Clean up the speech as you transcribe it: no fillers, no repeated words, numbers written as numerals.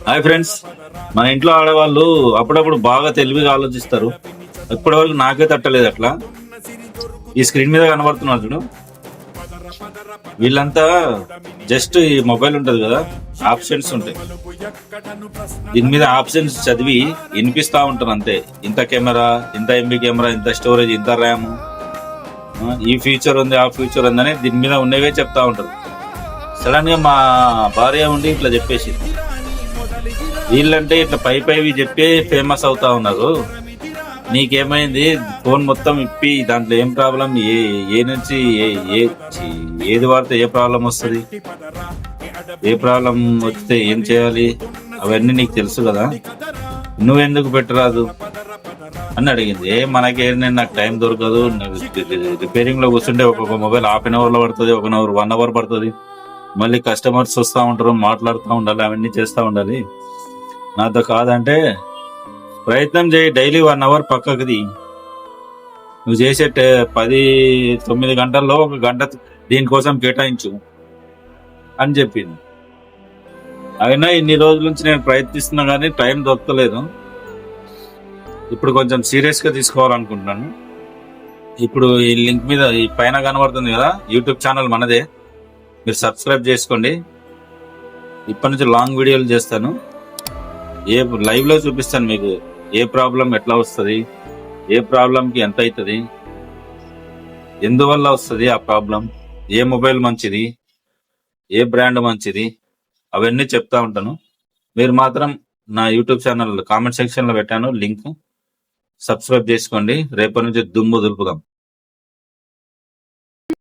Hi friends, మన ఇంట్లో ఆడవాళ్ళు అప్పుడప్పుడు బాగా తెలివిగా ఆలోచిస్తారు. ఇప్పటి వరకు నాకే తట్టలేదు అట్లా. ఈ స్క్రీన్ మీద కనబడుతున్నారు చూడు, వీళ్ళంతా జస్ట్ ఈ మొబైల్ ఉంటది కదా, ఆప్షన్స్ ఉంటాయి. దీని మీద ఆప్షన్స్ చదివి వినిపిస్తా ఉంటారు అంతే. ఇంత కెమెరా, ఇంత ఎంబీ కెమెరా, ఇంత స్టోరేజ్, ఇంత ర్యామ్, ఈ ఫీచర్ ఉంది, ఆ ఫీచర్ ఉందని దీని మీద ఉన్నవే చెప్తా ఉంటారు. సడన్ గా మా భార్య ఉండి ఇట్లా చెప్పేసి, వీళ్ళంటే ఇట్లా పైవి చెప్పి ఫేమస్ అవుతా ఉన్నారు. నీకేమైంది? ఫోన్ మొత్తం ఇప్పి దాంట్లో ఏం ప్రాబ్లం, ఏ నుంచి ఏది వాడితే ఏ ప్రాబ్లం వస్తుంది, ఏ ప్రాబ్లం వస్తే ఏం చేయాలి, అవన్నీ నీకు తెలుసు కదా, నువ్వెందుకు పెట్టరాదు అని అడిగింది. నాకు టైం దొరకదు, రిపేరింగ్ లో కూర్చుంటే ఒక్కొక్క మొబైల్ హాఫ్ అన్ అవర్ లో పడుతుంది, 1 అవర్ పడుతుంది, మళ్ళీ కస్టమర్స్ వస్తూ ఉంటారు, మాట్లాడుతూ ఉండాలి, అవన్నీ చేస్తూ ఉండాలి. నాతో కాదంటే ప్రయత్నం చేయి, డైలీ 1 అవర్ పక్కకుది. నువ్వు చేసే 9 గంటల్లో 1 గంట దీనికోసం కేటాయించు అని చెప్పింది. అయినా ఇన్ని రోజుల నుంచి నేను ప్రయత్నిస్తున్నా కానీ టైం దొరకలేదు. ఇప్పుడు కొంచెం సీరియస్ గా తీసుకోవాలనుకుంటున్నాను. ఇప్పుడు ఈ లింక్ మీద ఈ పైన కనబడుతుంది కదా, యూట్యూబ్ ఛానల్ మనదే, మీరు సబ్స్క్రైబ్ చేసుకోండి. ఇప్పటి నుంచి లాంగ్ వీడియోలు చేస్తాను. లైవ్ లో చూపిస్తాను మీకు ఏ ప్రాబ్లం ఎట్లా వస్తుంది, ఏ ప్రాబ్లంకి ఎంత అవుతుంది, ఎందువల్ల వస్తుంది ఆ ప్రాబ్లం, ఏ మొబైల్ మంచిది, ఏ బ్రాండ్ మంచిది, అవన్నీ చెప్తా ఉంటాను. మీరు మాత్రం నా యూట్యూబ్ ఛానల్ కామెంట్ సెక్షన్ లో పెట్టాను లింక్, సబ్స్క్రైబ్ చేసుకోండి. రేపటి నుంచి దుమ్ము దులుపుదాం.